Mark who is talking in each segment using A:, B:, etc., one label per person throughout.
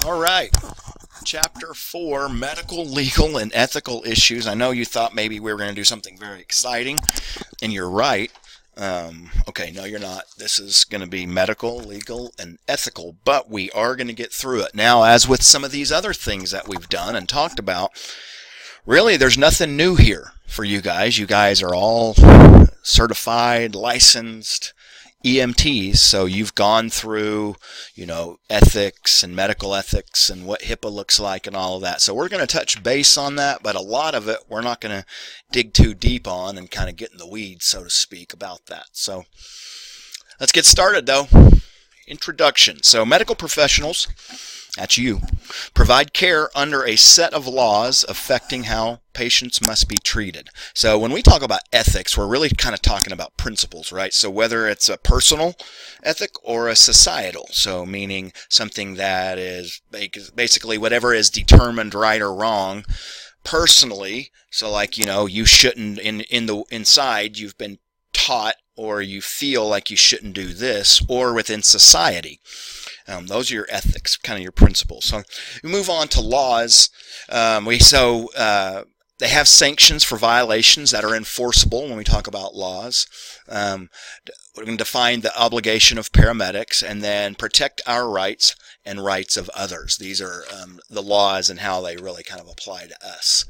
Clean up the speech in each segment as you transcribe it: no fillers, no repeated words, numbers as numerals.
A: All right. Chapter 4, Medical, Legal, and Ethical Issues. I know you thought maybe we were going to do something very exciting, and you're right. Okay, no, you're not. This is going to be medical, legal, and ethical, but we are going to get through it. Now, as with some of these other things that we've done and talked about, really, there's nothing new here for you guys. You guys are all certified, licensed EMTs, so you've gone through, ethics and medical ethics and what HIPAA looks like and all of that. So we're going to touch base on that, but a lot of it we're not going to dig too deep on and kind of get in the weeds, so to speak, about that. So let's get started, though. Introduction. So medical professionals, that's you, provide care under a set of laws affecting how patients must be treated. So when we talk about ethics, we're really kind of talking about principles, right? So whether it's a personal ethic or a societal, so meaning something that is basically whatever is determined right or wrong personally. So like, you shouldn't inside you've been taught or you feel like you shouldn't do this, or within society. Those are your ethics, kind of your principles. So we move on to laws. They have sanctions for violations that are enforceable when we talk about laws. We're going to define the obligation of paramedics and then protect our rights and rights of others. These are the laws and how they really kind of apply to us.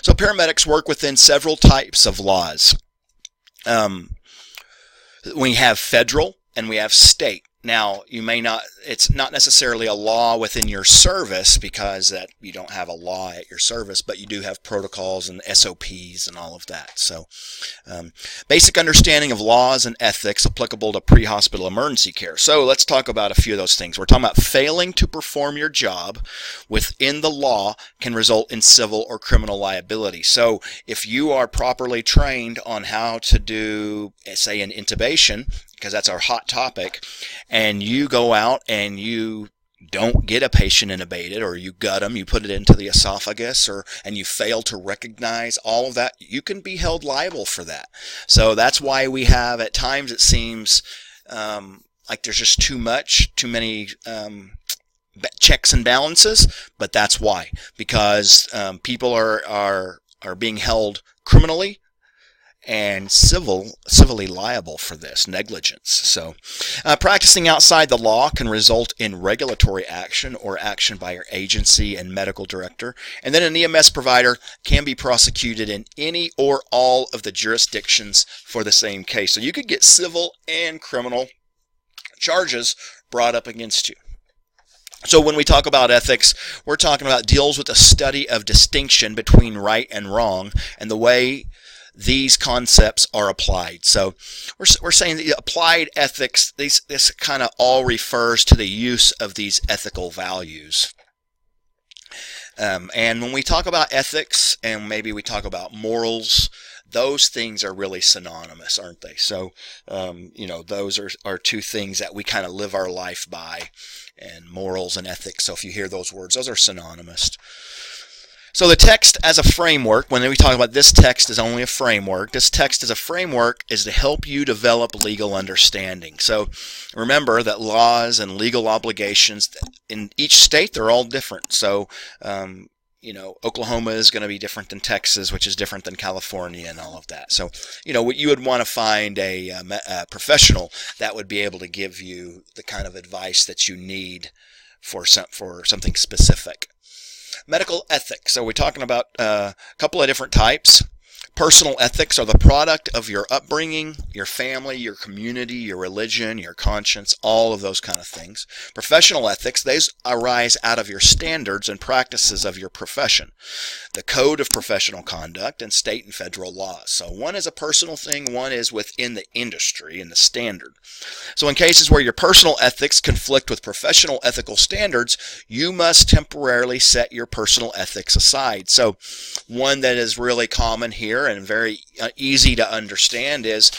A: So paramedics work within several types of laws. We have federal and we have state. Now, it's not necessarily a law within your service because that you don't have a law at your service, but you do have protocols and SOPs and all of that. So, basic understanding of laws and ethics applicable to pre-hospital emergency care. So, let's talk about a few of those things. We're talking about failing to perform your job within the law can result in civil or criminal liability. So, if you are properly trained on how to do, say, an intubation, because that's our hot topic, and you go out and you don't get a patient intubated, or you gut them, you put it into the esophagus, and you fail to recognize all of that, you can be held liable for that. So that's why we have, at times it seems like there's just too many checks and balances, but that's why, because people are being held criminally and civilly liable for this negligence. So practicing outside the law can result in regulatory action or action by your agency and medical director. And then an EMS provider can be prosecuted in any or all of the jurisdictions for the same case. So you could get civil and criminal charges brought up against you. So when we talk about ethics, we're talking about deals with the study of distinction between right and wrong and the way these concepts are applied. So we're saying that applied ethics, this kind of all refers to the use of these ethical values. And when we talk about ethics and maybe we talk about morals, those things are really synonymous, aren't they? So, those are two things that we kind of live our life by, and morals and ethics. So if you hear those words, those are synonymous. So the text as a framework, when we talk about this text is only a framework, this text as a framework is to help you develop legal understanding. So remember that laws and legal obligations in each state, they're all different. So, Oklahoma is going to be different than Texas, which is different than California and all of that. So, what you would want to find a professional that would be able to give you the kind of advice that you need for something specific. Medical ethics. So we're talking about a couple of different types. Personal ethics are the product of your upbringing, your family, your community, your religion, your conscience, all of those kind of things. Professional ethics, these arise out of your standards and practices of your profession. The code of professional conduct and state and federal laws. So one is a personal thing, one is within the industry and the standard. So in cases where your personal ethics conflict with professional ethical standards, you must temporarily set your personal ethics aside. So one that is really common here and very easy to understand is,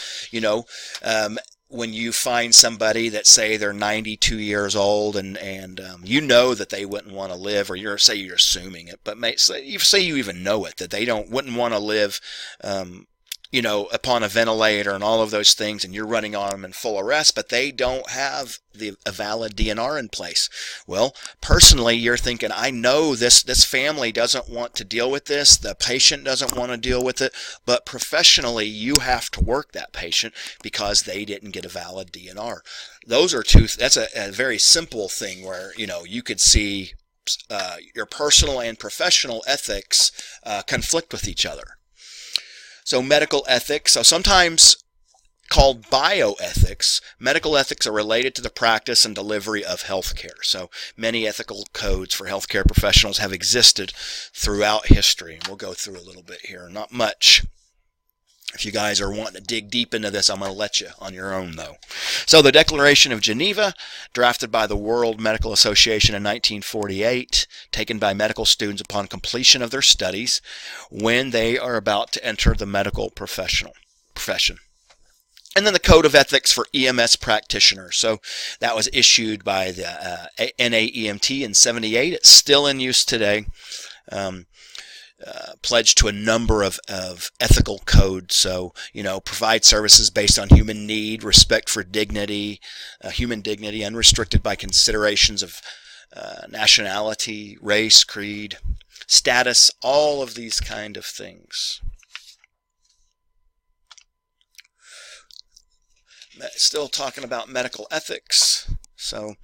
A: when you find somebody that say they're 92 years old and that they wouldn't want to live, or you're assuming it, but say you even know it, that they wouldn't want to live upon a ventilator and all of those things, and you're running on them in full arrest, but they don't have a valid DNR in place. Well, personally, you're thinking, I know this family doesn't want to deal with this, the patient doesn't want to deal with it, but professionally, you have to work that patient because they didn't get a valid DNR. Those are that's a very simple thing where, you could see your personal and professional ethics conflict with each other. So medical ethics, so sometimes called bioethics, medical ethics are related to the practice and delivery of healthcare. So many ethical codes for healthcare professionals have existed throughout history. And we'll go through a little bit here, not much. If you guys are wanting to dig deep into this, I'm going to let you on your own, though. So the Declaration of Geneva, drafted by the World Medical Association in 1948, taken by medical students upon completion of their studies when they are about to enter the medical profession. And then the Code of Ethics for EMS practitioners. So that was issued by the NAEMT in 78. It's still in use today. Pledged to a number of ethical codes. So, provide services based on human need, respect for dignity, human dignity, unrestricted by considerations of nationality, race, creed, status, all of these kind of things. Still talking about medical ethics. So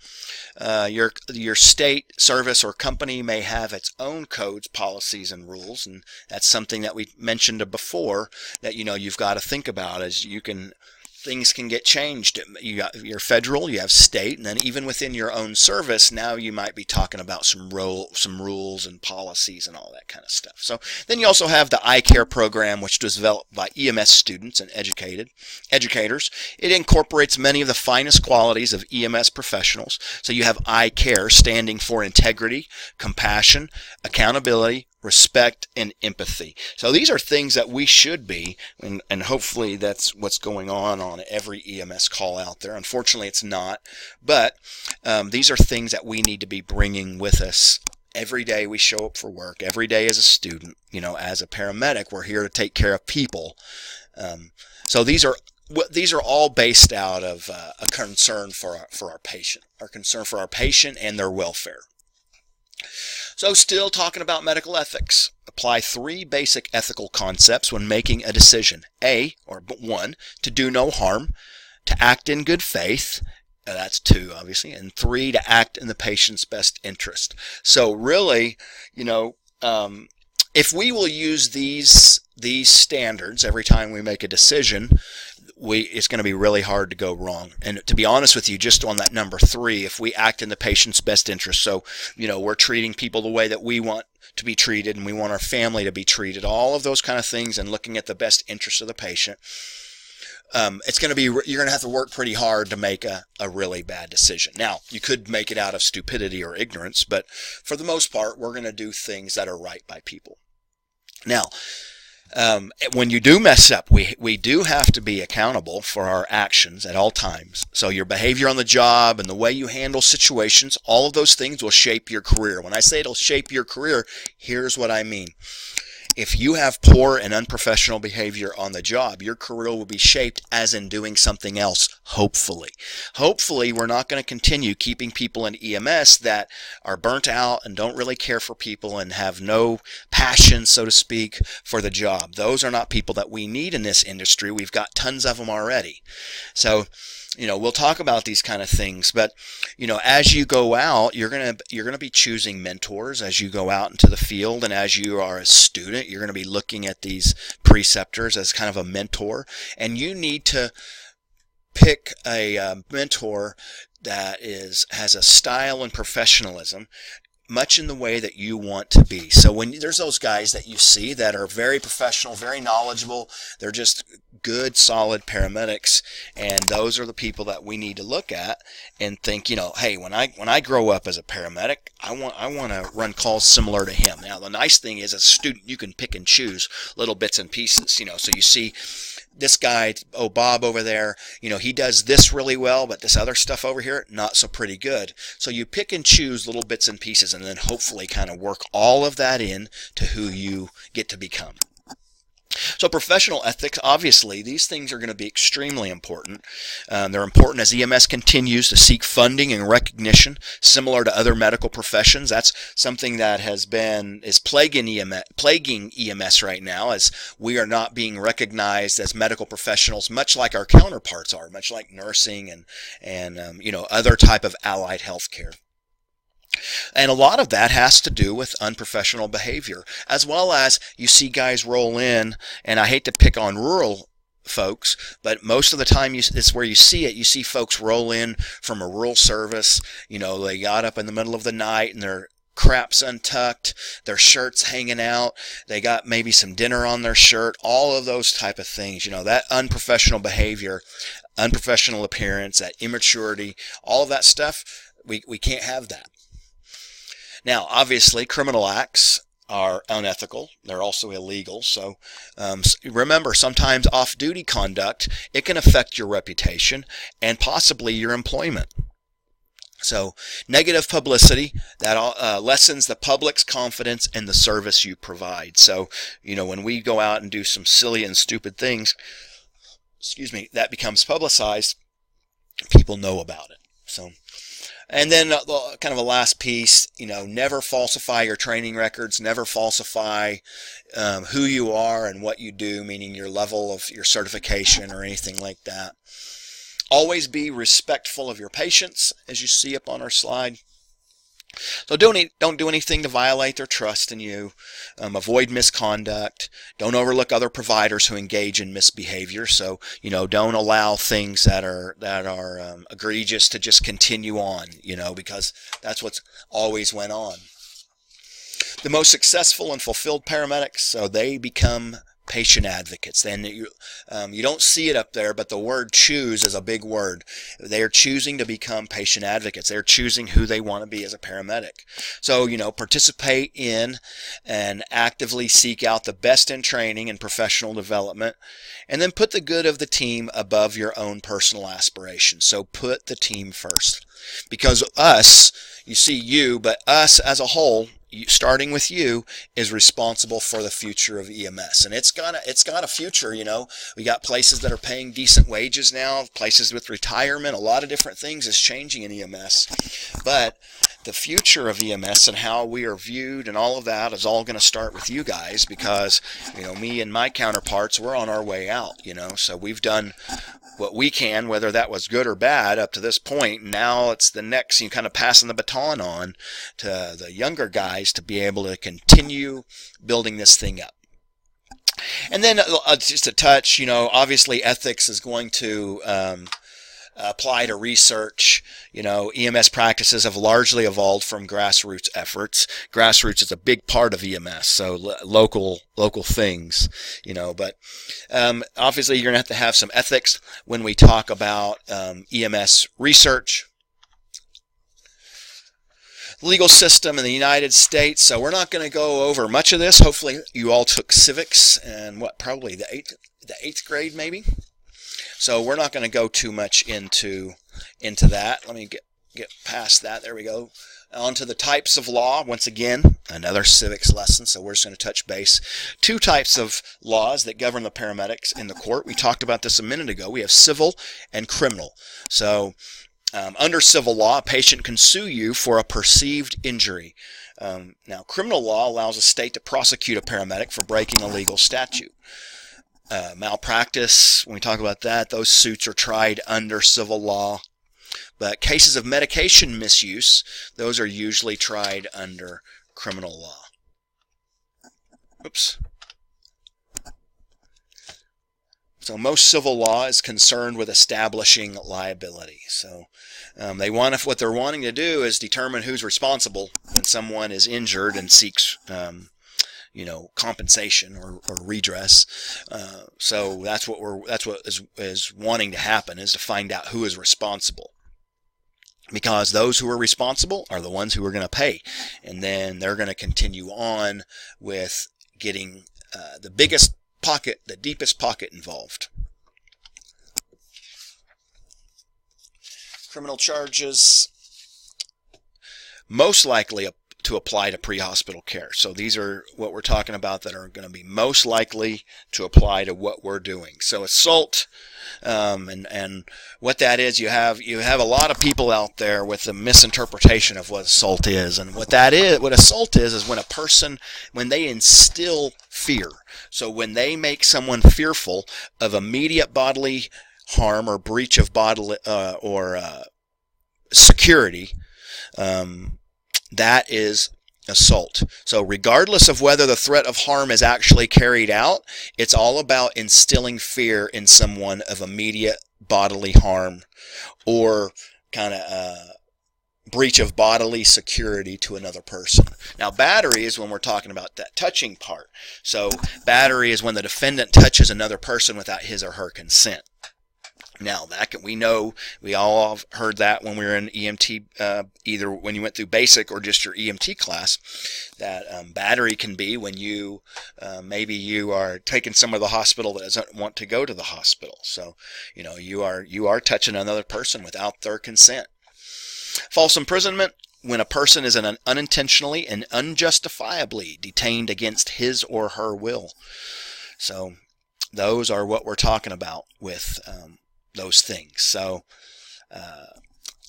A: your state, service, or company may have its own codes, policies, and rules, and that's something that we mentioned before that you've got to think about as things can get changed. You're federal, you have state, and then even within your own service, now you might be talking about some rules and policies and all that kind of stuff. So then you also have the iCare program, which was developed by EMS students and educators. It incorporates many of the finest qualities of EMS professionals. So you have iCare, standing for integrity, compassion, accountability, respect, and empathy. So these are things that we should be, and hopefully that's what's going on every EMS call out there. Unfortunately, it's not, but these are things that we need to be bringing with us every day we show up for work, every day as a student. As a paramedic, we're here to take care of people. So these are all based out of a concern for our patient, our concern for our patient and their welfare. So still talking about medical ethics. Apply 3 basic ethical concepts when making a decision. One, to do no harm, to act in good faith. That's 2, obviously. And 3, to act in the patient's best interest. So really, if we will use these standards every time we make a decision, it's going to be really hard to go wrong. And to be honest with you, just on that number 3, if we act in the patient's best interest, so we're treating people the way that we want to be treated, and we want our family to be treated, all of those kind of things, and looking at the best interest of the patient, you're going to have to work pretty hard to make a really bad decision. Now, you could make it out of stupidity or ignorance, but for the most part, we're going to do things that are right by people. Now, when you do mess up, we do have to be accountable for our actions at all times. So your behavior on the job and the way you handle situations, all of those things will shape your career. When I say it'll shape your career, here's what I mean. If you have poor and unprofessional behavior on the job, your career will be shaped as in doing something else, hopefully. Hopefully, we're not going to continue keeping people in EMS that are burnt out and don't really care for people and have no passion, so to speak, for the job. Those are not people that we need in this industry. We've got tons of them already. So, we'll talk about these kind of things, but, as you go out, you're going to be choosing mentors as you go out into the field, and as you are a student, you're going to be looking at these preceptors as kind of a mentor, and you need to pick a mentor that has a style and professionalism much in the way that you want to be. So when there's those guys that you see that are very professional, very knowledgeable, they're just good, solid paramedics, and those are the people that we need to look at and think, hey, when I grow up as a paramedic, I want to run calls similar to him. Now, the nice thing is, as a student, you can pick and choose little bits and pieces, so you see this guy, Bob over there, he does this really well, but this other stuff over here, not so pretty good. So you pick and choose little bits and pieces, and then hopefully kind of work all of that in to who you get to become. So professional ethics, obviously, these things are going to be extremely important. They're important as EMS continues to seek funding and recognition, similar to other medical professions. That's something that is plaguing EMS right now, as we are not being recognized as medical professionals, much like our counterparts are, much like nursing and other type of allied healthcare. And a lot of that has to do with unprofessional behavior, as well as you see guys roll in, and I hate to pick on rural folks, but most of the time it's where you see it. You see folks roll in from a rural service. They got up in the middle of the night and their crap's untucked, their shirt's hanging out, they got maybe some dinner on their shirt, all of those type of things. That unprofessional behavior, unprofessional appearance, that immaturity, all of that stuff, we can't have that. Now, obviously, criminal acts are unethical. They're also illegal. So remember, sometimes off-duty conduct, it can affect your reputation and possibly your employment. So negative publicity, that lessens the public's confidence in the service you provide. So, when we go out and do some silly and stupid things, that becomes publicized, people know about it. So. And then kind of a last piece, never falsify your training records, never falsify who you are and what you do, meaning your level of your certification or anything like that. Always be respectful of your patients, as you see up on our slide. So don't do anything to violate their trust in you. Avoid misconduct. Don't overlook other providers who engage in misbehavior. So don't allow things that are egregious to just continue on. Because that's what's always went on. The most successful and fulfilled paramedics, so they become patient advocates. Then you don't see it up there, but the word choose is a big word. They are choosing to become patient advocates. They're choosing who they want to be as a paramedic. So, participate in and actively seek out the best in training and professional development, and then put the good of the team above your own personal aspirations. So put the team first. Because us, you see you, but us as a whole, starting with you, is responsible for the future of EMS, and it's got a future. We got places that are paying decent wages now, places with retirement, a lot of different things is changing in EMS, but the future of EMS and how we are viewed and all of that is all going to start with you guys, because me and my counterparts, we're on our way out. So we've done what we can, whether that was good or bad up to this point. Now it's the next, kind of passing the baton on to the younger guys to be able to continue building this thing up. And then just a touch, obviously ethics is going to apply to research. EMS practices have largely evolved from grassroots efforts. Grassroots is a big part of EMS, so local things, but obviously you're going to have some ethics when we talk about EMS research. Legal system in the United States, so we're not going to go over much of this. Hopefully you all took civics and probably the eighth grade maybe. So we're not going to go too much into that. Let me get past that. There we go. On to the types of law. Once again, another civics lesson. So we're just going to touch base. Two types of laws that govern the paramedics in the court. We talked about this a minute ago. We have civil and criminal. So under civil law, a patient can sue you for a perceived injury. Now, criminal law allows a state to prosecute a paramedic for breaking a legal statute. Malpractice, when we talk about that, those suits are tried under civil law. But cases of medication misuse, those are usually tried under criminal law. Oops. So most civil law is concerned with establishing liability. So what they're wanting to do is determine who's responsible when someone is injured and seeks compensation or redress. So that's what is wanting to happen, is to find out who is responsible. Because those who are responsible are the ones who are going to pay, and then they're going to continue on with getting the biggest pocket, the deepest pocket involved. Criminal charges most likely to apply to pre-hospital care. So these are what we're talking about that are going to be most likely to apply to what we're doing. So assault, and what that is, you have a lot of people out there with a misinterpretation of what assault is, and what assault is when a person, when they instill fear. So when they make someone fearful of immediate bodily harm or breach of bodily or security, that is assault. So regardless of whether the threat of harm is actually carried out, it's all about instilling fear in someone of immediate bodily harm or kind of breach of bodily security to another person. Now, battery is when we're talking about that touching part. So battery is when the defendant touches another person without his or her consent. Now, we know, we all have heard that when we were in EMT, either when you went through basic or just your EMT class, that battery can be when you, maybe you are taking someone to the hospital that doesn't want to go to the hospital. So, you are touching another person without their consent. False imprisonment, when a person is unintentionally and unjustifiably detained against his or her will. So, those are what we're talking about with those things. So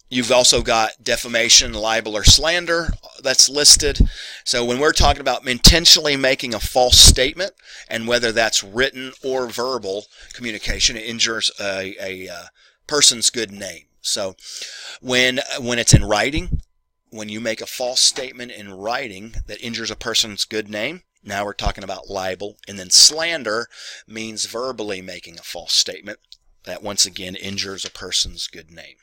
A: you've also got defamation, libel, or slander that's listed. So when we're talking about intentionally making a false statement, and whether that's written or verbal communication, it injures a person's good name. So when it's in writing, when you make a false statement in writing that injures a person's good name, now we're talking about libel. And then slander means verbally making a false statement that once again injures a person's good name.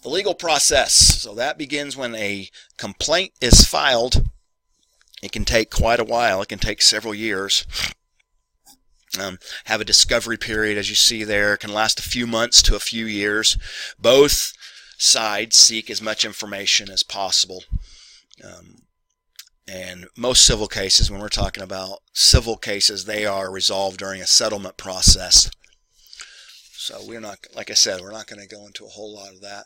A: The legal process. So that begins when a complaint is filed. It can take quite a while. It can take several years. Have a discovery period, as you see there. It can last a few months to a few years. Both sides seek as much information as possible. And most civil cases, when we're talking about civil cases, they are resolved during a settlement process. So we're not, like I said, we're not going to go into a whole lot of that.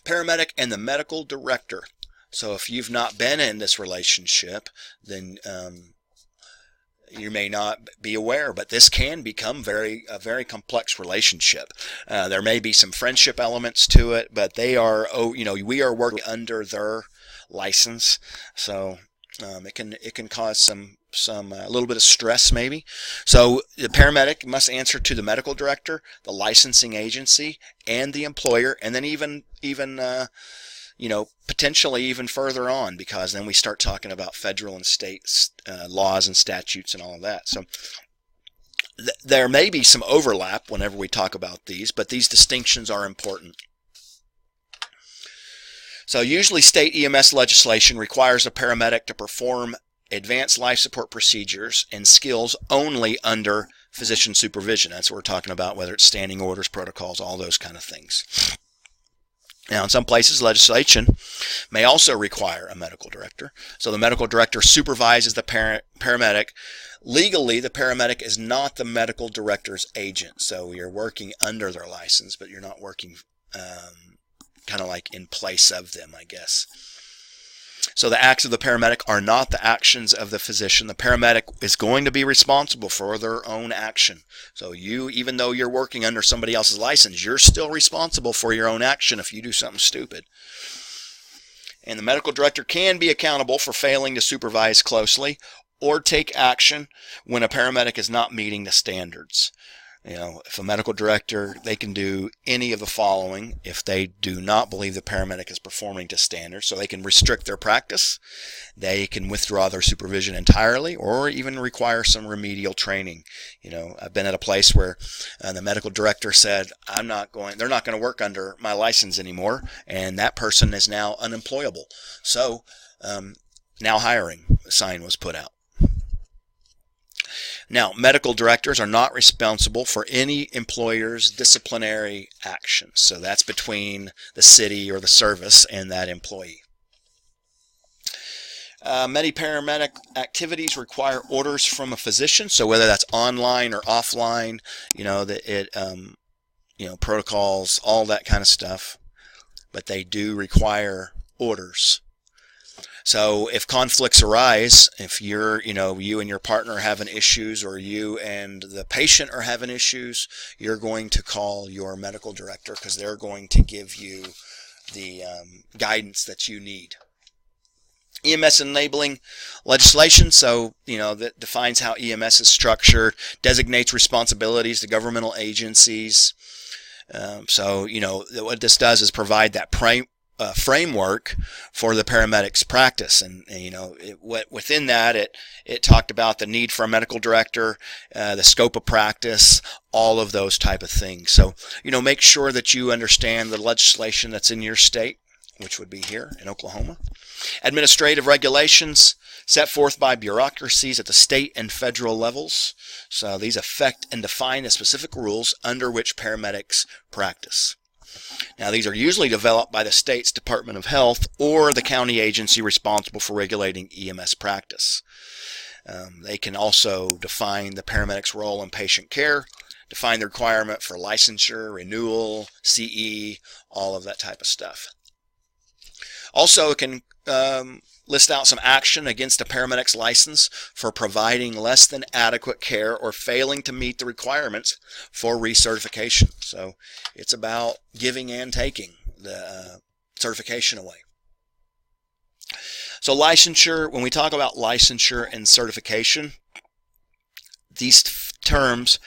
A: Paramedic and the medical director. So if you've not been in this relationship, then you may not be aware, but this can become a very complex relationship. There may be some friendship elements to it, but they are, we are working under their license, so it can cause some a little bit of stress maybe. So the paramedic must answer to the medical director, the licensing agency, and the employer, and then even potentially even further on, because then we start talking about federal and state laws and statutes and all of that. So there may be some overlap whenever we talk about these, but these distinctions are important. So usually state EMS legislation requires a paramedic to perform advanced life support procedures and skills only under physician supervision. That's what we're talking about, whether it's standing orders, protocols, all those kind of things. Now, in some places, legislation may also require a medical director. So the medical director supervises the paramedic. Legally, the paramedic is not the medical director's agent. So you're working under their license, but you're not working kind of like in place of them, I guess. So the acts of the paramedic are not the actions of the physician. The paramedic is going to be responsible for their own action. So even though you're working under somebody else's license, you're still responsible for your own action if you do something stupid. And the medical director can be accountable for failing to supervise closely or take action when a paramedic is not meeting the standards. If a medical director, they can do any of the following if they do not believe the paramedic is performing to standards. So they can restrict their practice, they can withdraw their supervision entirely, or even require some remedial training. I've been at a place where the medical director said, they're not going to work under my license anymore, and that person is now unemployable. So now hiring sign was put out. Now, medical directors are not responsible for any employer's disciplinary actions. So that's between the city or the service and that employee. Many paramedic activities require orders from a physician. So whether that's online or offline, protocols, all that kind of stuff. But they do require orders So if conflicts arise, if you and your partner are having issues, or you and the patient are having issues, you're going to call your medical director, because they're going to give you the guidance that you need. EMS enabling legislation, so that defines how EMS is structured, designates responsibilities to governmental agencies. So what this does is provide that framework for the paramedics practice, and within that it talked about the need for a medical director, the scope of practice, all of those type of things. So make sure that you understand the legislation that's in your state, which would be here in Oklahoma. Administrative regulations set forth by bureaucracies at the state and federal levels. So these affect and define the specific rules under which paramedics practice. Now, these are usually developed by the state's Department of Health or the county agency responsible for regulating EMS practice. They can also define the paramedics' role in patient care, define the requirement for licensure, renewal, CE, all of that type of stuff. Also, it can list out some action against a paramedic's license for providing less than adequate care or failing to meet the requirements for recertification. So it's about giving and taking the certification away. So licensure, when we talk about licensure and certification, these terms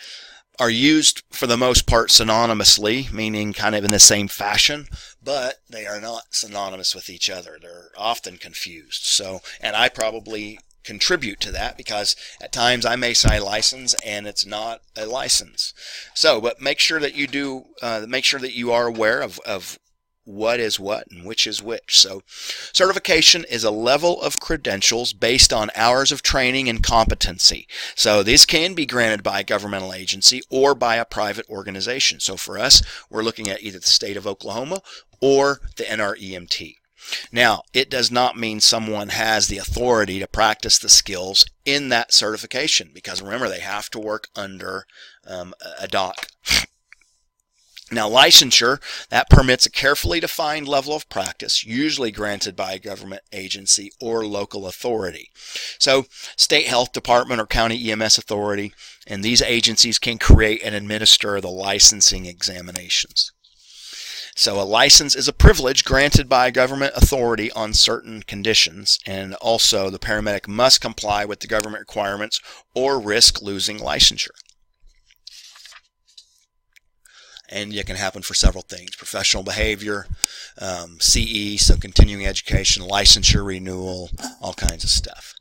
A: are used for the most part synonymously, meaning kind of in the same fashion, but they are not synonymous with each other. They're often confused. So, and I probably contribute to that, because at times I may say license and it's not a license. So, but make sure that you do, make sure that you are aware of what is what and which is which. So certification is a level of credentials based on hours of training and competency. So this can be granted by a governmental agency or by a private organization. So for us, we're looking at either the state of Oklahoma or the NREMT. Now, it does not mean someone has the authority to practice the skills in that certification, because remember, they have to work under a doc. Now, licensure, that permits a carefully defined level of practice, usually granted by a government agency or local authority. So, state health department or county EMS authority, and these agencies can create and administer the licensing examinations. So, a license is a privilege granted by a government authority on certain conditions, and also the paramedic must comply with the government requirements or risk losing licensure. And it can happen for several things: professional behavior, CE, so continuing education, licensure renewal, all kinds of stuff.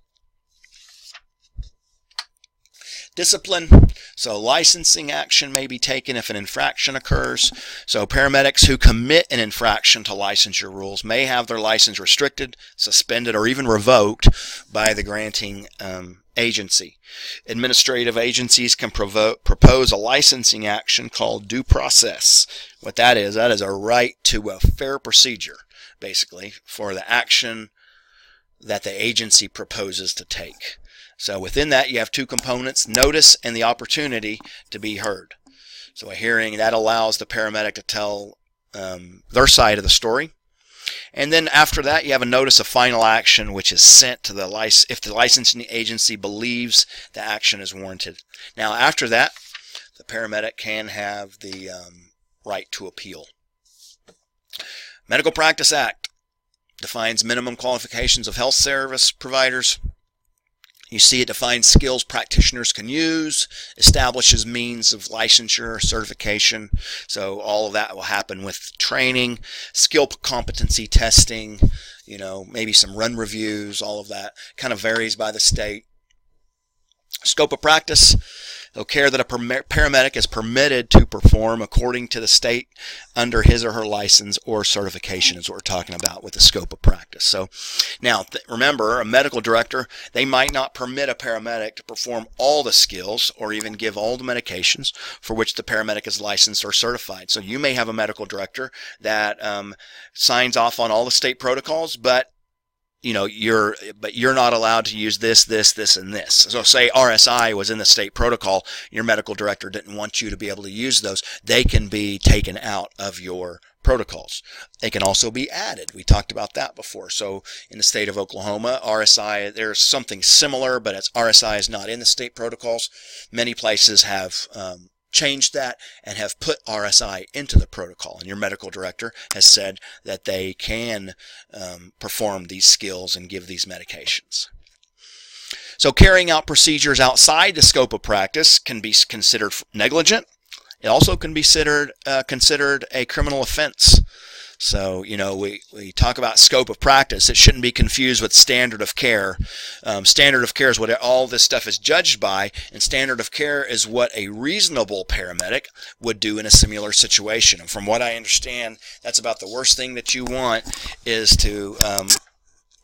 A: Discipline, so licensing action may be taken if an infraction occurs. So paramedics who commit an infraction to licensure rules may have their license restricted, suspended, or even revoked by the granting agency. Administrative agencies can propose a licensing action called due process. What that is a right to a fair procedure, basically, for the action that the agency proposes to take. So within that, you have two components: notice and the opportunity to be heard. So a hearing, that allows the paramedic to tell their side of the story. And then after that, you have a notice of final action, which is sent to the if the licensing agency believes the action is warranted. Now, after that, the paramedic can have the right to appeal. Medical Practice Act defines minimum qualifications of health service providers. You see, it defines skills practitioners can use, establishes means of licensure, certification. So all of that will happen with training, skill competency testing, maybe some run reviews, all of that. Kind of varies by the state. Scope of practice, the care that a paramedic is permitted to perform according to the state under his or her license or certification is what we're talking about with the scope of practice. So now remember, a medical director, they might not permit a paramedic to perform all the skills or even give all the medications for which the paramedic is licensed or certified. So you may have a medical director that signs off on all the state protocols, but you're not allowed to use this, and this. So say RSI was in the state protocol, your medical director didn't want you to be able to use those. They can be taken out of your protocols. They can also be added. We talked about that before. So in the state of Oklahoma, RSI, there's something similar, but RSI is not in the state protocols. Many places have changed that and have put RSI into the protocol, and your medical director has said that they can perform these skills and give these medications. So carrying out procedures outside the scope of practice can be considered negligent. It also can be considered a criminal offense. So, we talk about scope of practice. It shouldn't be confused with standard of care. Standard of care is what all this stuff is judged by, and standard of care is what a reasonable paramedic would do in a similar situation. And from what I understand, that's about the worst thing that you want, is to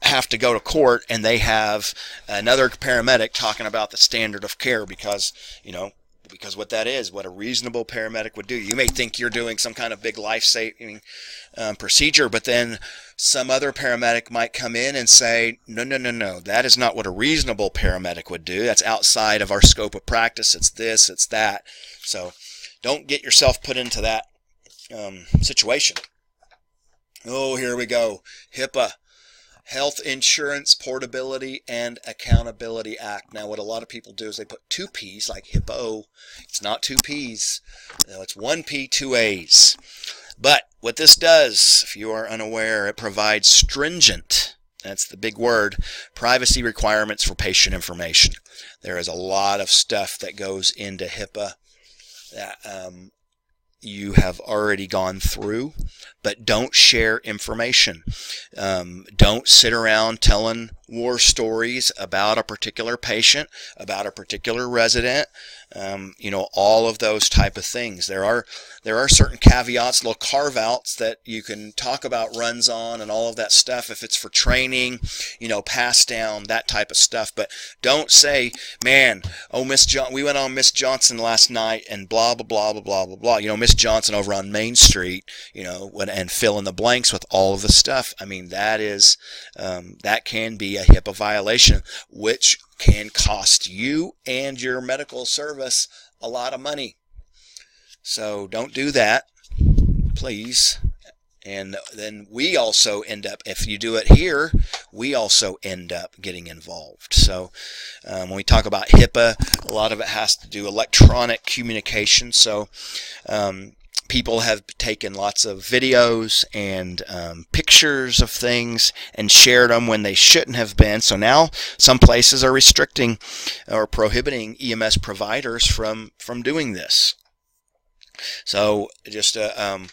A: have to go to court and they have another paramedic talking about the standard of care, because what that is, what a reasonable paramedic would do. You may think you're doing some kind of big life-saving procedure, but then some other paramedic might come in and say, no, that is not what a reasonable paramedic would do. That's outside of our scope of practice. It's this, it's that. So don't get yourself put into that situation. Oh, here we go. HIPAA. Health Insurance Portability and Accountability Act. Now, what a lot of people do is they put 2 P's, like HIPAA. It's not 2 P's. No, it's 1 P, 2 A's. But what this does, if you are unaware, it provides stringent, that's the big word, privacy requirements for patient information. There is a lot of stuff that goes into HIPAA that you have already gone through, but don't share information. Don't sit around telling war stories about a particular patient, about a particular resident, all of those type of things. There are certain caveats, little carve-outs that you can talk about runs on and all of that stuff if it's for training, pass down, that type of stuff. But don't say, man, we went on Miss Johnson last night and blah, blah, blah, blah, blah, blah, blah. Miss Johnson over on Main Street, and fill in the blanks with all of the stuff. I mean, that can be a HIPAA violation, which can cost you and your medical service a lot of money. So don't do that, please. And then we also end up, if you do it here, we also end up getting involved. So when we talk about HIPAA, a lot of it has to do electronic communication. So people have taken lots of videos and pictures of things and shared them when they shouldn't have been. So now some places are restricting or prohibiting EMS providers from doing this. So just a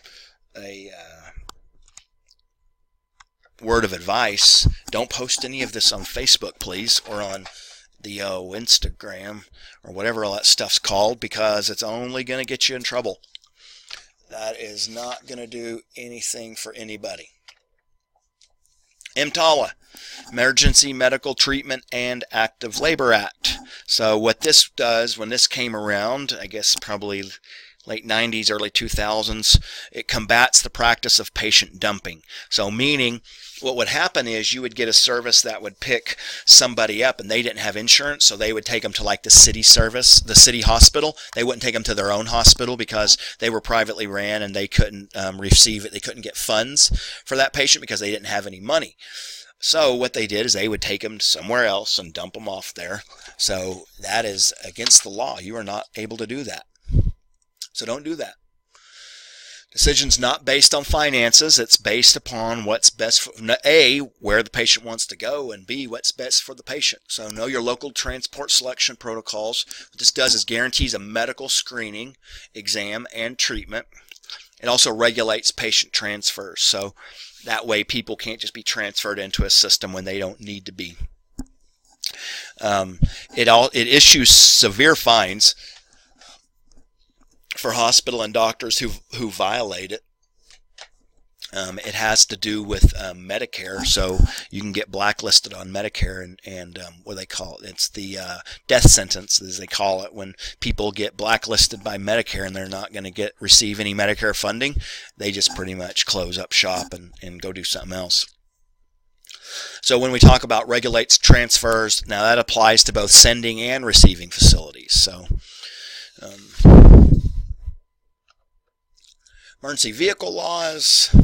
A: word of advice: don't post any of this on Facebook, please, or on the Instagram or whatever all that stuff's called, because it's only going to get you in trouble. That is not going to do anything for anybody. EMTALA, Emergency Medical Treatment and Active Labor Act. So what this does, when this came around, I guess probably late 90s, early 2000s, it combats the practice of patient dumping. So meaning, what would happen is you would get a service that would pick somebody up and they didn't have insurance, so they would take them to like the city hospital. They wouldn't take them to their own hospital because they were privately ran and they couldn't receive it. They couldn't get funds for that patient because they didn't have any money. So what they did is they would take them somewhere else and dump them off there. So that is against the law. You are not able to do that. So don't do that. Decision's not based on finances. It's based upon what's best for, A, where the patient wants to go, and B, what's best for the patient. So know your local transport selection protocols. What this does is guarantees a medical screening, exam, and treatment. It also regulates patient transfers. So that way people can't just be transferred into a system when they don't need to be. It issues severe fines for hospital and doctors who violate it. It has to do with Medicare, so you can get blacklisted on Medicare, and what they call it, it's the death sentence, as they call it, when people get blacklisted by Medicare and they're not going to receive any Medicare funding. They just pretty much close up shop and go do something else. So when we talk about regulates transfers, now that applies to both sending and receiving facilities. So Emergency vehicle laws.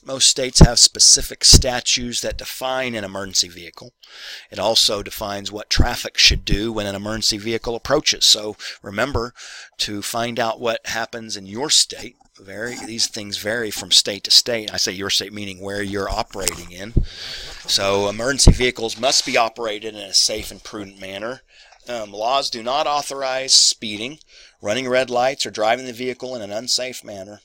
A: Most states have specific statutes that define an emergency vehicle. It also defines what traffic should do when an emergency vehicle approaches. So remember to find out what happens in your state. These things vary from state to state. I say your state meaning where you're operating in. So emergency vehicles must be operated in a safe and prudent manner. Laws do not authorize speeding, running red lights, or driving the vehicle in an unsafe manner.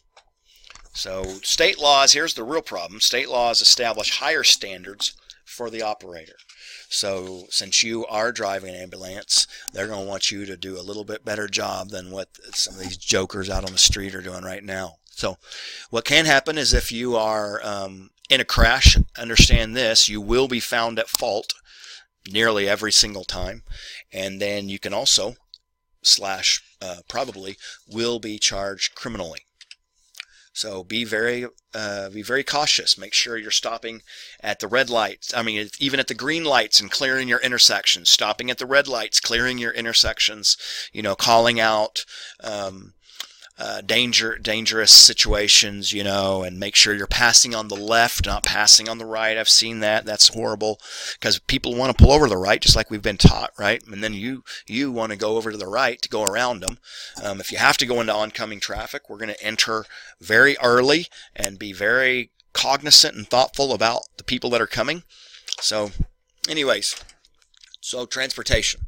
A: So state laws, here's the real problem. State laws establish higher standards for the operator. So since you are driving an ambulance, they're going to want you to do a little bit better job than what some of these jokers out on the street are doing right now. So what can happen is if you are in a crash, understand this, you will be found at fault nearly every single time. And then you can also probably will be charged criminally. So be very cautious. Make sure you're stopping at the red lights. I mean, even at the green lights and clearing your intersections. Stopping at the red lights, clearing your intersections. Calling out dangerous situations. And make sure you're passing on the left, not passing on the right. I've seen that. That's horrible because people want to pull over to the right, just like we've been taught, right? And then you want to go over to the right to go around them. If you have to go into oncoming traffic, we're going to enter very early and be very cognizant and thoughtful about the people that are coming. So, anyways, transportation.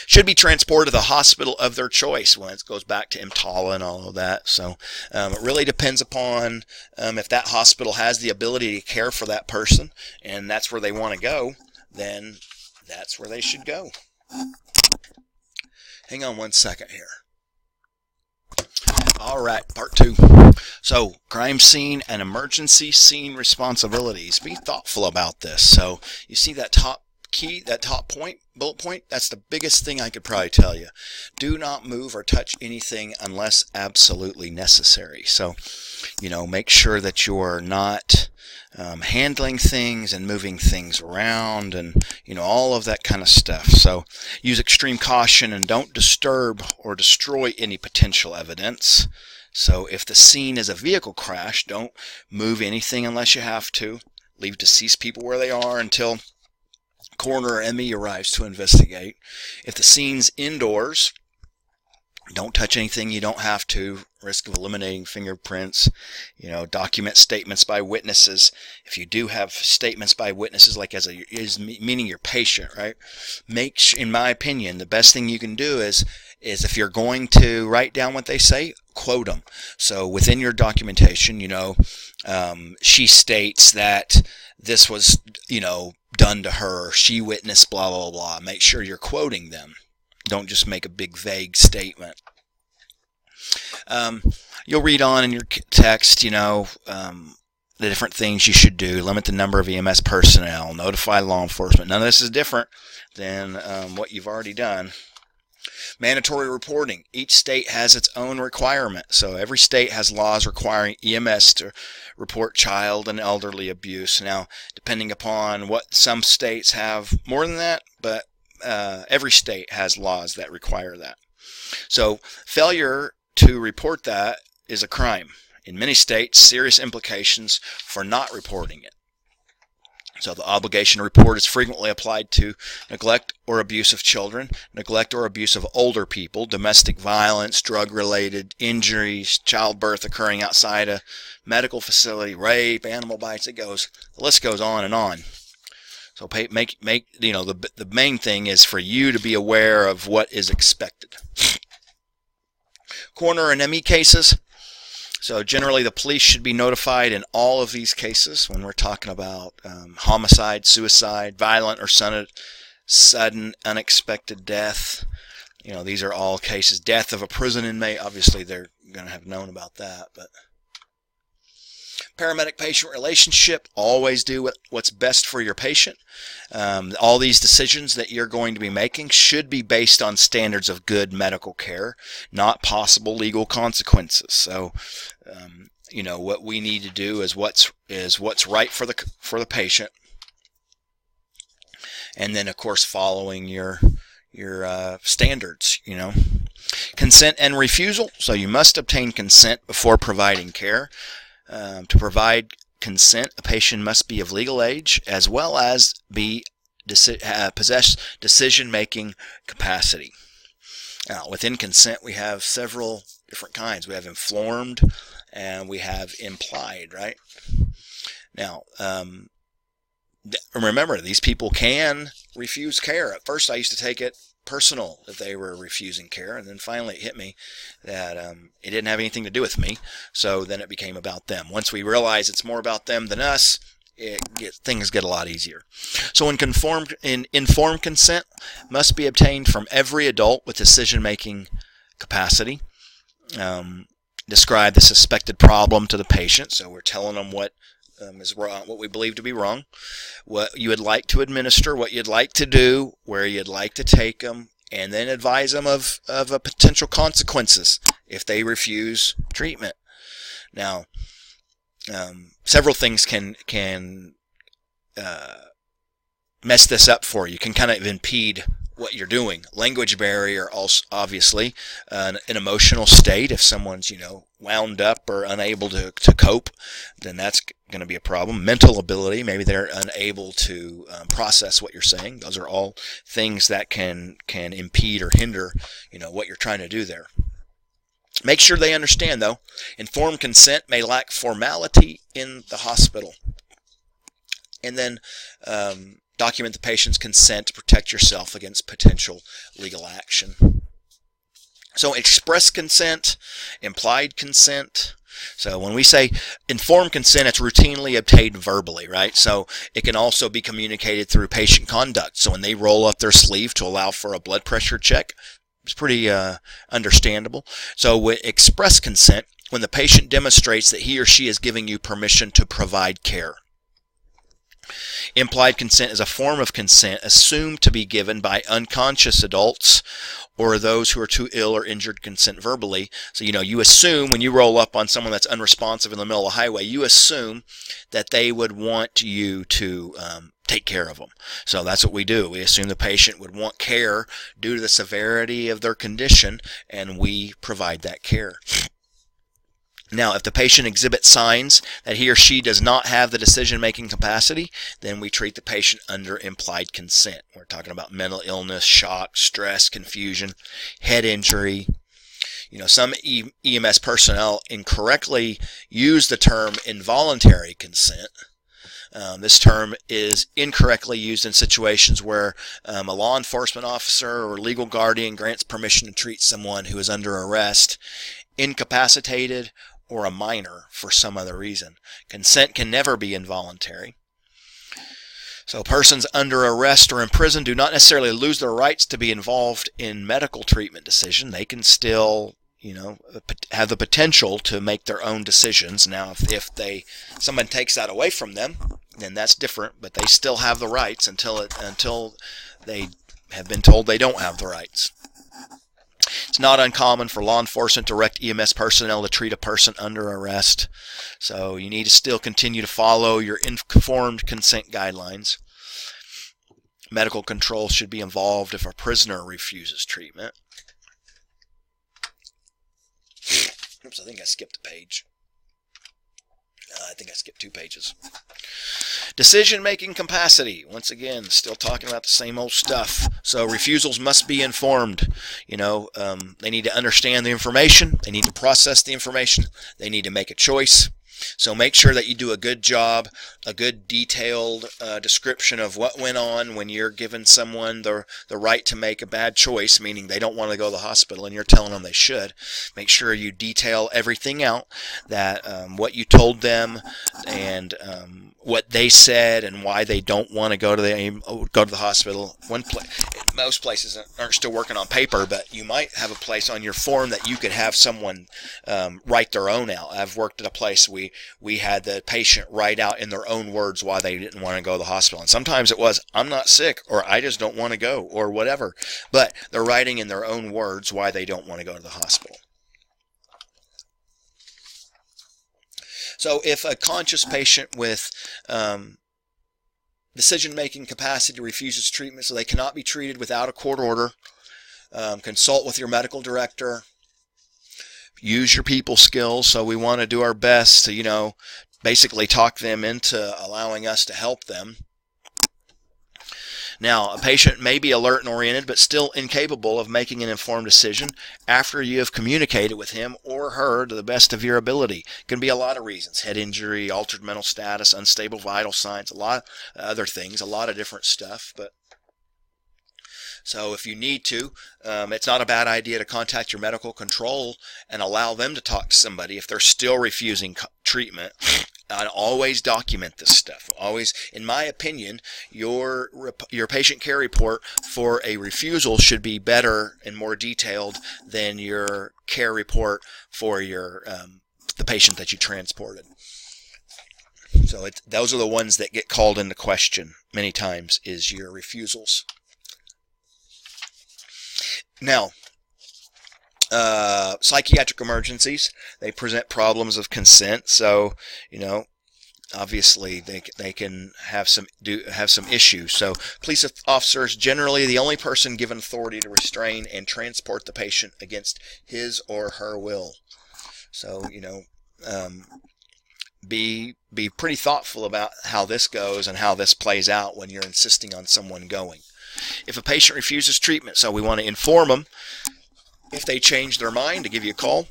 A: Should be transported to the hospital of their choice when it goes back to EMTALA and all of that. So it really depends upon if that hospital has the ability to care for that person and that's where they want to go, then that's where they should go. Hang on one second here. All right, part 2. So crime scene and emergency scene responsibilities. Be thoughtful about this. So you see that top bullet point, that's the biggest thing I could probably tell you. Do not move or touch anything unless absolutely necessary. So, make sure that you're not handling things and moving things around and, all of that kind of stuff. So use extreme caution and don't disturb or destroy any potential evidence. So if the scene is a vehicle crash, don't move anything unless you have to. Leave deceased people where they are until coroner or ME arrives to investigate. If the scene's indoors, don't touch anything you don't have to. Risk of eliminating fingerprints. Document statements by witnesses. If you do have statements by witnesses, like meaning your patient, right? In my opinion, the best thing you can do is if you're going to write down what they say, quote them. So within your documentation, she states that this was, done to her, she witnessed blah blah blah. Make sure you're quoting them. Don't just make a big vague statement. You'll read on in your text, the different things you should do. Limit the number of EMS personnel. Notify law enforcement. None of this is different than what you've already done. Mandatory reporting. Each state has its own requirement. So every state has laws requiring EMS to report child and elderly abuse. Now, depending upon what some states have more than that, but every state has laws that require that. So failure to report that is a crime. In many states, serious implications for not reporting it. So the obligation to report is frequently applied to neglect or abuse of children, neglect or abuse of older people, domestic violence, drug-related injuries, childbirth occurring outside a medical facility, rape, animal bites. The list goes on and on. So the main thing is for you to be aware of what is expected. Coroner and ME cases. So generally the police should be notified in all of these cases when we're talking about homicide, suicide, violent or sudden unexpected death. These are all cases. Death of a prison inmate, obviously they're going to have known about that. But paramedic-patient relationship, always do what's best for your patient. All these decisions that you're going to be making should be based on standards of good medical care, not possible legal consequences. So, what we need to do is what's right for the patient, and then of course following your standards. Consent and refusal. So you must obtain consent before providing care. To provide consent, a patient must be of legal age as well as possess decision-making capacity. Now, within consent, we have several different kinds. We have informed and we have implied, right? Now, remember, these people can refuse care. At first, I used to take it personal that they were refusing care, and then finally it hit me that it didn't have anything to do with me, so then it became about them. Once we realize it's more about them than us, things get a lot easier. So informed consent must be obtained from every adult with decision-making capacity. Describe the suspected problem to the patient, so we're telling them what is wrong, what we believe to be wrong, what you would like to administer, what you'd like to do, where you'd like to take them, and then advise them of potential consequences if they refuse treatment. Now, several things can mess this up for you. Can kind of impede what you're doing. Language barrier, also obviously, an emotional state. If someone's wound up or unable to cope, then that's going to be a problem. Mental ability, maybe they're unable to process what you're saying. Those are all things that can impede or hinder what you're trying to do there. Make sure they understand, though. Informed consent may lack formality in the hospital. And then document the patient's consent to protect yourself against potential legal action. So express consent, implied consent. So when we say informed consent, it's routinely obtained verbally, right? So it can also be communicated through patient conduct. So when they roll up their sleeve to allow for a blood pressure check, it's pretty understandable. So with express consent, when the patient demonstrates that he or she is giving you permission to provide care. Implied consent is a form of consent assumed to be given by unconscious adults or those who are too ill or injured to consent verbally. So, you assume when you roll up on someone that's unresponsive in the middle of the highway, you assume that they would want you to take care of them. So that's what we do. We assume the patient would want care due to the severity of their condition, and we provide that care. Now, if the patient exhibits signs that he or she does not have the decision-making capacity, then we treat the patient under implied consent. We're talking about mental illness, shock, stress, confusion, head injury. Some EMS personnel incorrectly use the term involuntary consent. This term is incorrectly used in situations where a law enforcement officer or legal guardian grants permission to treat someone who is under arrest, incapacitated, or a minor for some other reason. Consent can never be involuntary. So persons under arrest or in prison do not necessarily lose their rights to be involved in medical treatment decision. They can still, have the potential to make their own decisions. Now, if someone takes that away from them, then that's different, but they still have the rights until they have been told they don't have the rights. It's not uncommon for law enforcement to direct EMS personnel to treat a person under arrest. So you need to still continue to follow your informed consent guidelines. Medical control should be involved if a prisoner refuses treatment. Oops, I think I skipped a page. I think I skipped 2 pages. Decision-making capacity. Once again, still talking about the same old stuff. So refusals must be informed. They need to understand the information. They need to process the information. They need to make a choice. So make sure that you do a good job, a good detailed description of what went on when you're giving someone the right to make a bad choice, meaning they don't want to go to the hospital and you're telling them they should. Make sure you detail everything out, that what you told them and what they said and why they don't want to go to the hospital. Most places aren't still working on paper, but you might have a place on your form that you could have someone write their own out. I've worked at a place we had the patient write out in their own words why they didn't want to go to the hospital. And sometimes it was, I'm not sick, or I just don't want to go, or whatever. But they're writing in their own words why they don't want to go to the hospital. So if a conscious patient with decision-making capacity refuses treatment, so they cannot be treated without a court order, Consult with your medical director. Use your people skills. So we want to do our best to, basically talk them into allowing us to help them. Now, a patient may be alert and oriented, but still incapable of making an informed decision after you have communicated with him or her to the best of your ability. It can be a lot of reasons: head injury, altered mental status, unstable vital signs, a lot of other things, a lot of different stuff. So if you need to, it's not a bad idea to contact your medical control and allow them to talk to somebody if they're still refusing treatment. And always document this stuff. Always, in my opinion, your patient care report for a refusal should be better and more detailed than your care report for the patient that you transported. So those are the ones that get called into question many times, is your refusals. Now, psychiatric emergencies, they present problems of consent. So, obviously they can have some issues. So police officers generally the only person given authority to restrain and transport the patient against his or her will. So, be pretty thoughtful about how this goes and how this plays out when you're insisting on someone going. If a patient refuses treatment, so we want to inform them. If they change their mind, to give you a call.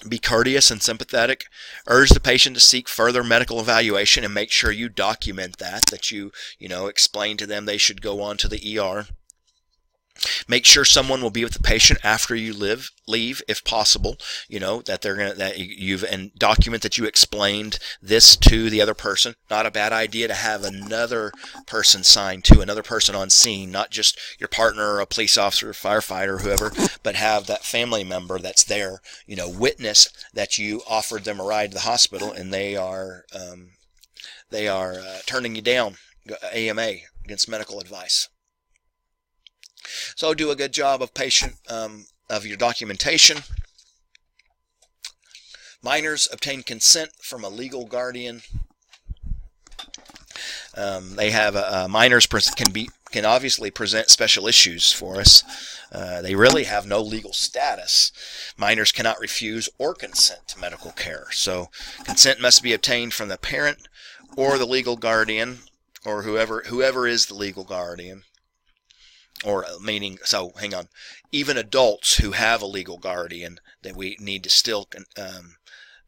A: Be courteous and sympathetic. Urge the patient to seek further medical evaluation and make sure you document that you explain to them they should go on to the ER. Make sure someone will be with the patient after you leave, if possible. And document that you explained this to the other person. Not a bad idea to have another person signed to, another person on scene, not just your partner or a police officer, firefighter, whoever, but have that family member that's there, witness that you offered them a ride to the hospital and they are turning you down, AMA, against medical advice. So do a good job of your documentation. Minors obtain consent from a legal guardian. They have minors can obviously present special issues for us. They really have no legal status. Minors cannot refuse or consent to medical care. So consent must be obtained from the parent or the legal guardian, or whoever is the legal guardian. Even adults who have a legal guardian, that we need to still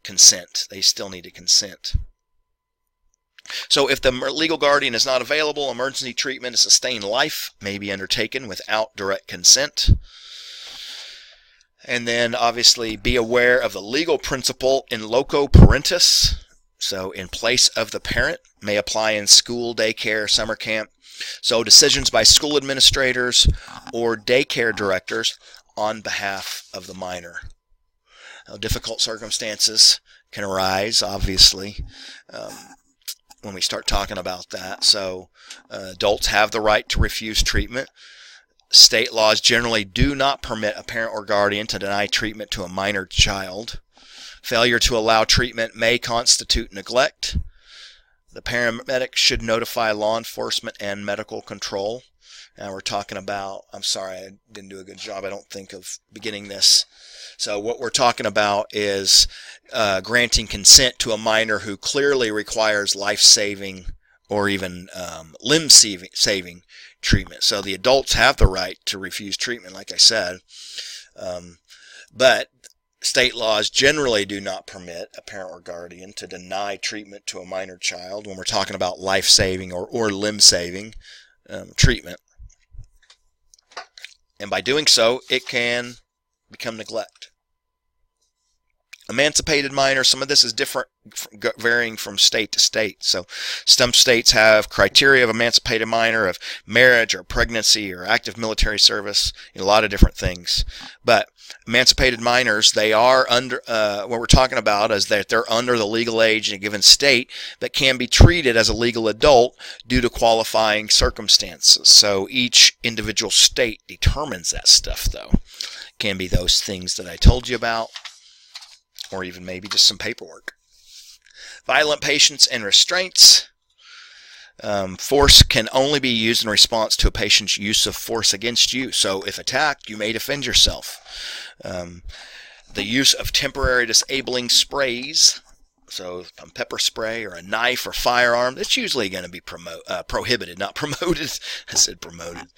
A: consent. They still need to consent. So if the legal guardian is not available, emergency treatment to sustain life may be undertaken without direct consent. And then obviously be aware of the legal principle in loco parentis. So in place of the parent may apply in school, daycare, summer camp. So decisions by school administrators or daycare directors on behalf of the minor. Difficult circumstances can arise, obviously, when we start talking about that. So adults have the right to refuse treatment. State laws generally do not permit a parent or guardian to deny treatment to a minor child. Failure to allow treatment may constitute neglect. The paramedic should notify law enforcement and medical control. Now we're talking about, I'm sorry, I didn't do a good job, I don't think, of beginning this. So what we're talking about is granting consent to a minor who clearly requires life-saving or even limb-saving treatment. So the adults have the right to refuse treatment, like I said. But state laws generally do not permit a parent or guardian to deny treatment to a minor child when we're talking about life-saving or limb-saving treatment. And by doing so, it can become neglect. Emancipated minor, some of this is different, varying from state to state. So some states have criteria of emancipated minor of marriage or pregnancy or active military service, a lot of different things. But emancipated minors, they are under, what we're talking about is that they're under the legal age in a given state, but can be treated as a legal adult due to qualifying circumstances. So each individual state determines that stuff, though. Can be those things that I told you about, or even maybe just some paperwork. Violent patients and restraints. Force can only be used in response to a patient's use of force against you. So if attacked, you may defend yourself. The use of temporary disabling sprays, so a pepper spray or a knife or firearm, that's usually going to be prohibited, not promoted. I said promoted.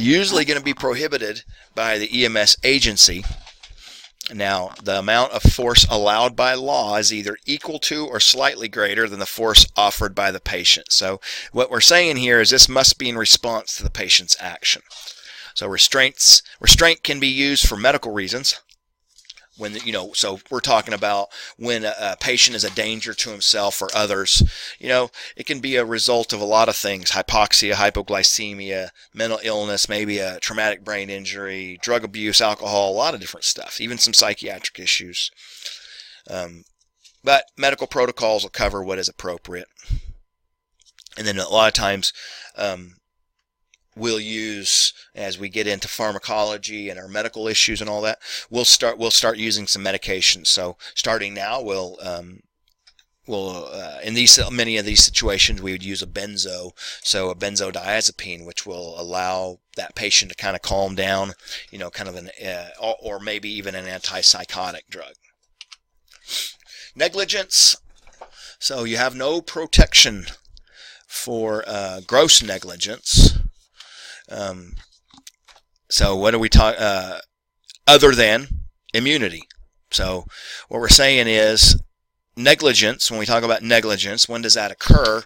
A: Usually going to be prohibited by the EMS agency. Now, the amount of force allowed by law is either equal to or slightly greater than the force offered by the patient. So what we're saying here is this must be in response to the patient's action. So restraint can be used for medical reasons. When, so we're talking about when a patient is a danger to himself or others. It can be a result of a lot of things: hypoxia, hypoglycemia, mental illness, maybe a traumatic brain injury, drug abuse, alcohol, a lot of different stuff, even some psychiatric issues. But medical protocols will cover what is appropriate. And then a lot of times, we'll use, as we get into pharmacology and our medical issues and all that, we'll start using some medications. So starting now, we'll in many of these situations we would use a benzo, so a benzodiazepine, which will allow that patient to kind of calm down, kind of or maybe even an antipsychotic drug. Negligence. So you have no protection for gross negligence. So what are we talking other than immunity? So what we're saying is negligence. When we talk about negligence, when does that occur?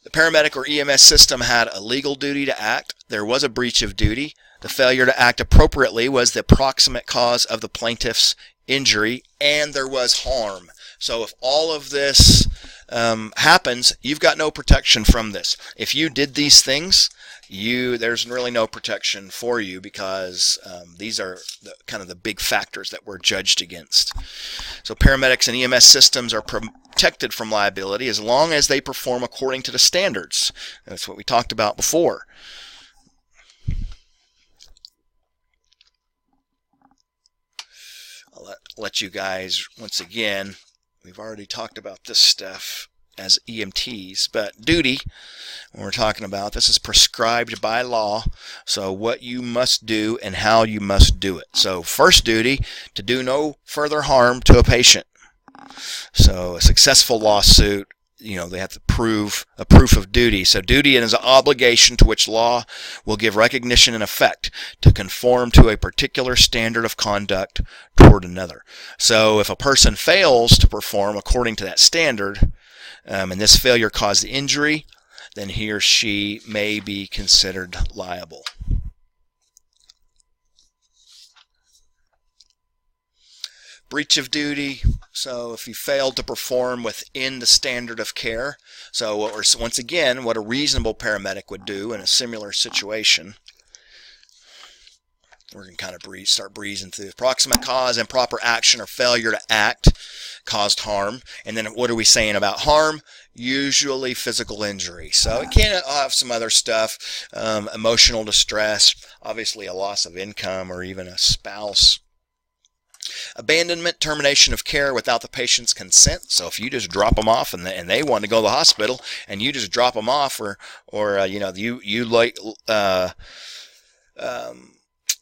A: The paramedic or EMS system had a legal duty to act. There was a breach of duty. The failure to act appropriately was the proximate cause of the plaintiff's injury, and there was harm. So if all of this happens, you've got no protection from this. If you did these things, there's really no protection for you, because these are kind of the big factors that we're judged against. So paramedics and EMS systems are protected from liability as long as they perform according to the standards. That's what we talked about before. I'll let you guys, once again, we've already talked about this stuff as EMTs, but duty, when we're talking about, this is prescribed by law, so what you must do and how you must do it. So first duty, to do no further harm to a patient. So a successful lawsuit, they have to prove a proof of duty. So duty is an obligation to which law will give recognition and effect to conform to a particular standard of conduct toward another. So if a person fails to perform according to that standard, and this failure caused the injury, then he or she may be considered liable. Breach of duty. So if you failed to perform within the standard of care, so once again, what a reasonable paramedic would do in a similar situation. We're going to kind of start breezing through. Proximate cause, improper action or failure to act caused harm. And then what are we saying about harm? Usually physical injury. So it can have some other stuff, emotional distress, obviously a loss of income or even a spouse. Abandonment, termination of care without the patient's consent. So if you just drop them off and they want to go to the hospital and you just drop them off, or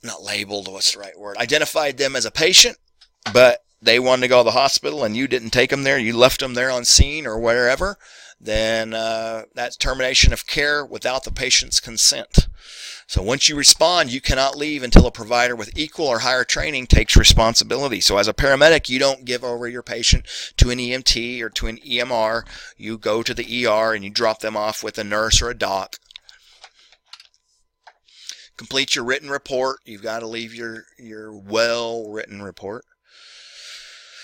A: not labeled, what's the right word? Identified them as a patient, but they wanted to go to the hospital and you didn't take them there, you left them there on scene or wherever, then that's termination of care without the patient's consent. So once you respond, you cannot leave until a provider with equal or higher training takes responsibility. So as a paramedic, you don't give over your patient to an EMT or to an EMR. You go to the ER and you drop them off with a nurse or a doc. Complete your written report. You've got to leave your well-written report.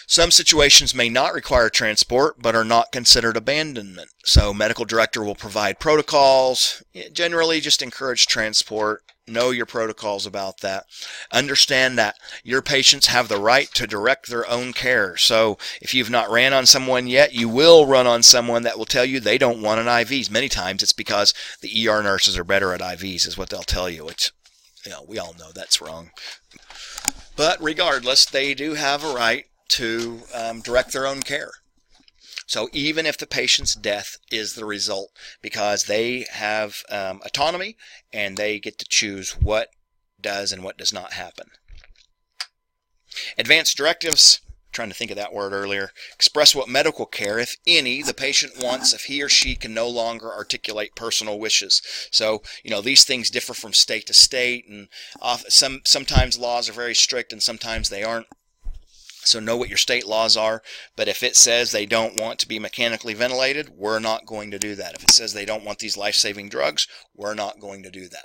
A: Some situations may not require transport, but are not considered abandonment. So medical director will provide protocols. Generally, just encourage transport. Know your protocols about that. Understand that your patients have the right to direct their own care. So if you've not ran on someone yet, you will run on someone that will tell you they don't want an IVs. Many times it's because the ER nurses are better at IVs, is what they'll tell you. Which, we all know that's wrong. But regardless, they do have a right to direct their own care. So even if the patient's death is the result, because they have autonomy and they get to choose what does and what does not happen. Advanced directives, trying to think of that word earlier, express what medical care, if any, the patient wants if he or she can no longer articulate personal wishes. So, these things differ from state to state, and sometimes laws are very strict and sometimes they aren't. So know what your state laws are, but if it says they don't want to be mechanically ventilated, we're not going to do that. If it says they don't want these life-saving drugs, we're not going to do that.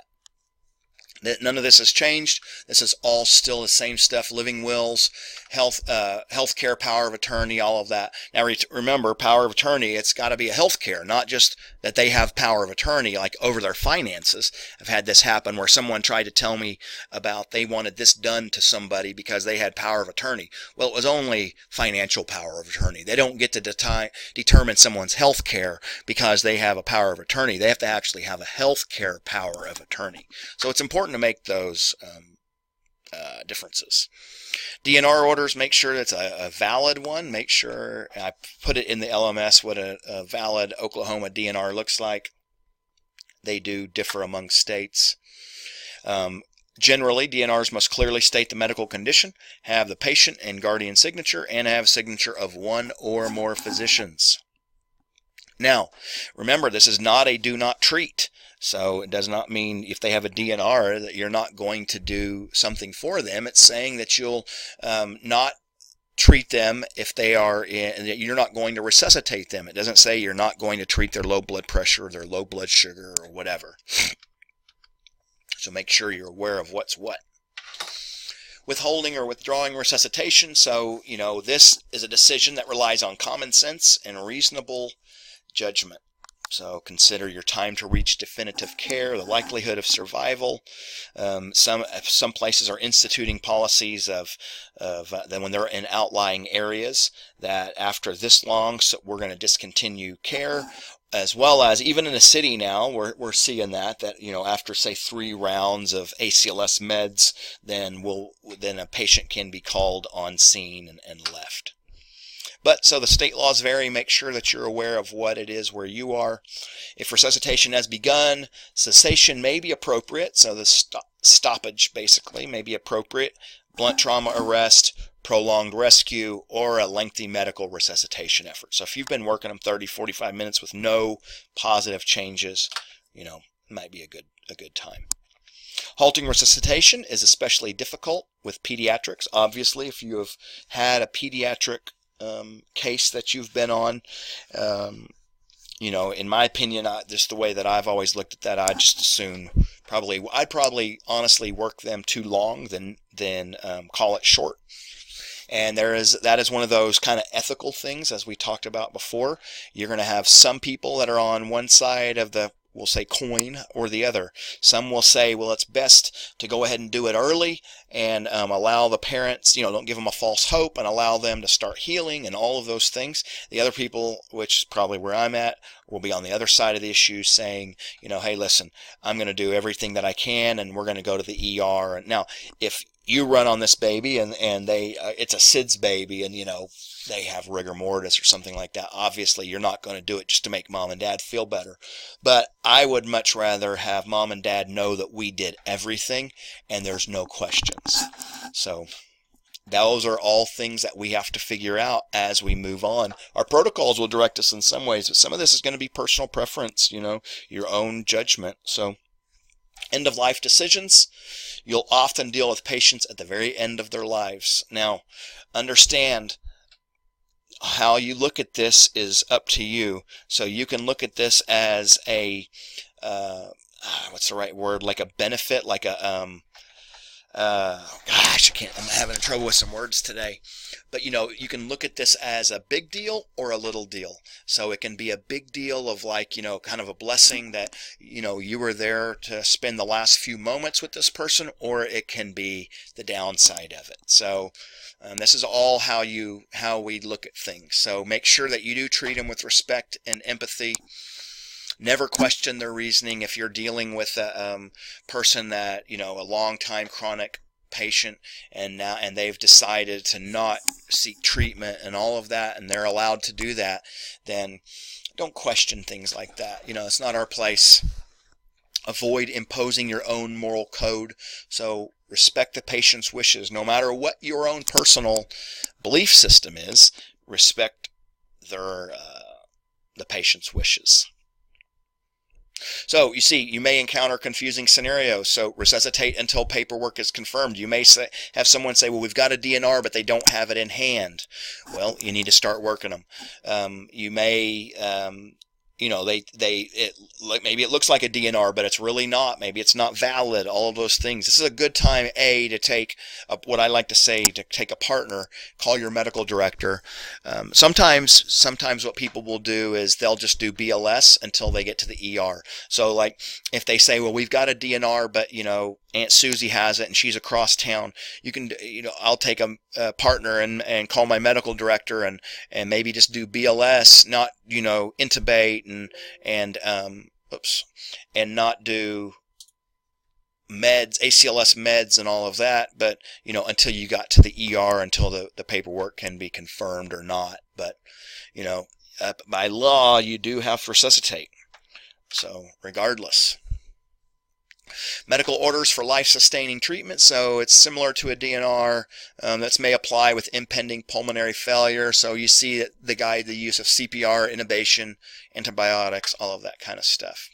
A: None of this has changed. This is all still the same stuff: living wills, healthcare power of attorney, all of that. Now remember, power of attorney, it's got to be a healthcare, not just that they have power of attorney like over their finances. I've had this happen where someone tried to tell me about they wanted this done to somebody because they had power of attorney. Well, it was only financial power of attorney. They don't get to determine someone's health care because they have a power of attorney. They have to actually have a healthcare power of attorney. So it's important to make those differences. DNR orders, make sure it's a valid one. Make sure, I put it in the LMS what a valid Oklahoma DNR looks like. They do differ among states. Generally, DNRs must clearly state the medical condition, have the patient and guardian signature, and have signature of one or more physicians. Now, remember, this is not a do not treat. So it does not mean if they have a DNR that you're not going to do something for them. It's saying that you'll not treat them if they are you're not going to resuscitate them. It doesn't say you're not going to treat their low blood pressure or their low blood sugar or whatever. So make sure you're aware of what's what. Withholding or withdrawing resuscitation. So, this is a decision that relies on common sense and reasonable judgment. So consider your time to reach definitive care, the likelihood of survival. Some places are instituting policies of then when they're in outlying areas that after this long, so we're going to discontinue care. As well as even in a city now, we're seeing that after say 3 rounds of ACLS meds, then a patient can be called on scene and left. But so the state laws vary. Make sure that you're aware of what it is where you are. If resuscitation has begun, cessation may be appropriate. So the stoppage basically may be appropriate. Blunt trauma arrest, prolonged rescue, or a lengthy medical resuscitation effort. So if you've been working them 30, 45 minutes with no positive changes, it might be a good time. Halting resuscitation is especially difficult with pediatrics. Obviously, if you have had a pediatric case that you've been on, in my opinion, just the way that I've always looked at that, I'd just assume I'd probably honestly work them too long than call it short. And that is one of those kind of ethical things, as we talked about before. You're going to have some people that are on one side of the, we'll say, coin or the other. Some will say, well, it's best to go ahead and do it early and allow the parents, don't give them a false hope and allow them to start healing and all of those things. The other people, which is probably where I'm at, will be on the other side of the issue saying, hey, listen, I'm going to do everything that I can and we're going to go to the ER. And now, if you run on this baby and they it's a SIDS baby and they have rigor mortis or something like that, obviously you're not going to do it just to make mom and dad feel better. But I would much rather have mom and dad know that we did everything and there's no questions. So those are all things that we have to figure out as we move on. Our protocols will direct us in some ways, but some of this is going to be personal preference, your own judgment. So end of life decisions. You'll often deal with patients at the very end of their lives. Now, understand how you look at this is up to you. So you can look at this as a, what's the right word? Like a benefit, like a, I'm having trouble with some words today. But you can look at this as a big deal or a little deal. So it can be a big deal of kind of a blessing that, you were there to spend the last few moments with this person, or it can be the downside of it. So this is all how we look at things. So make sure that you do treat them with respect and empathy. Never question their reasoning. If you're dealing with a person that, a long time chronic patient and they've decided to not seek treatment and all of that, and they're allowed to do that, then don't question things like that. It's not our place. Avoid imposing your own moral code. So respect the patient's wishes. No matter what your own personal belief system is, respect the patient's wishes. So you see, you may encounter confusing scenarios. So resuscitate until paperwork is confirmed. You may have someone say, well, we've got a DNR, but they don't have it in hand. Well, you need to start working them. You may, maybe it looks like a DNR, but it's really not. Maybe it's not valid. All of those things. This is a good time, to take what I like to say, to take a partner. Call your medical director. Sometimes what people will do is they'll just do BLS until they get to the ER. So like if they say, well, we've got a DNR, but Aunt Susie has it and she's across town, I'll take a partner and call my medical director and maybe just do BLS, not intubate and not do meds, ACLS meds and all of that, but until you got to the ER, until the paperwork can be confirmed or not. But by law you do have to resuscitate. So regardless. Medical orders for life-sustaining treatment. So it's similar to a DNR. That may apply with impending pulmonary failure. So you see the use of CPR, intubation, antibiotics, all of that kind of stuff.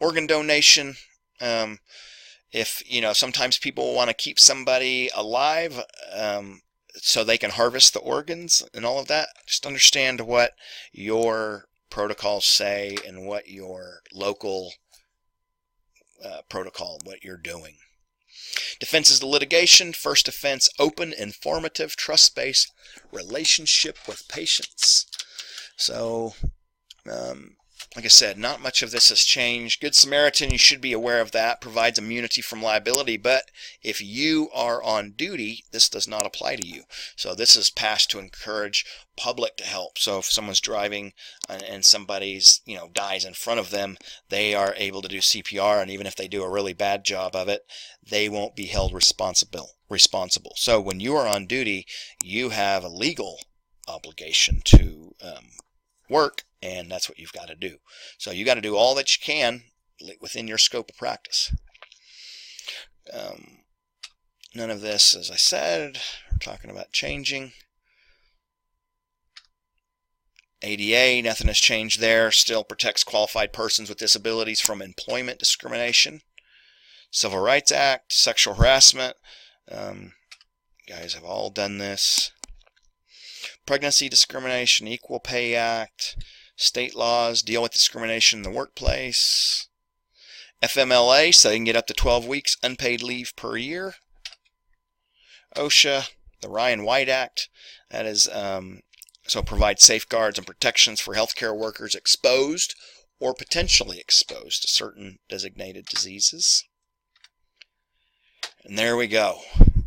A: Organ donation. If sometimes people want to keep somebody alive so they can harvest the organs and all of that. Just understand what your protocols say and what your local protocol, what you're doing. Defenses to litigation. First defense, open, informative, trust-based relationship with patients. So, like I said, not much of this has changed. Good Samaritan, you should be aware of that, provides immunity from liability, but if you are on duty, this does not apply to you. So this is passed to encourage public to help. So if someone's driving and somebody's, dies in front of them, they are able to do CPR, and even if they do a really bad job of it, they won't be held responsible. So when you are on duty, you have a legal obligation to work, and that's what you've got to do. So you got to do all that you can within your scope of practice. None of this, as I said, we're talking about changing. ADA, nothing has changed there. Still protects qualified persons with disabilities from employment discrimination. Civil Rights Act, sexual harassment. You guys have all done this. Pregnancy discrimination, Equal Pay Act. State laws deal with discrimination in the workplace. FMLA, so they can get up to 12 weeks unpaid leave per year. OSHA, the Ryan White Act, that is so provides safeguards and protections for healthcare workers exposed or potentially exposed to certain designated diseases. And there we go.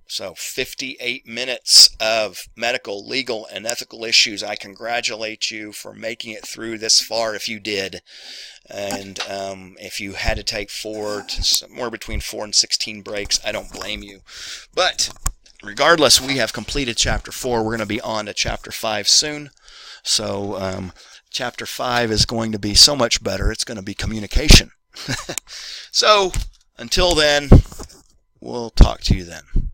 A: So 58 minutes of medical, legal, and ethical issues. I congratulate you for making it through this far if you did. And if you had to take somewhere between 4 and 16 breaks, I don't blame you. But regardless, we have completed Chapter 4. We're going to be on to Chapter 5 soon. So Chapter 5 is going to be so much better. It's going to be communication. So until then, we'll talk to you then.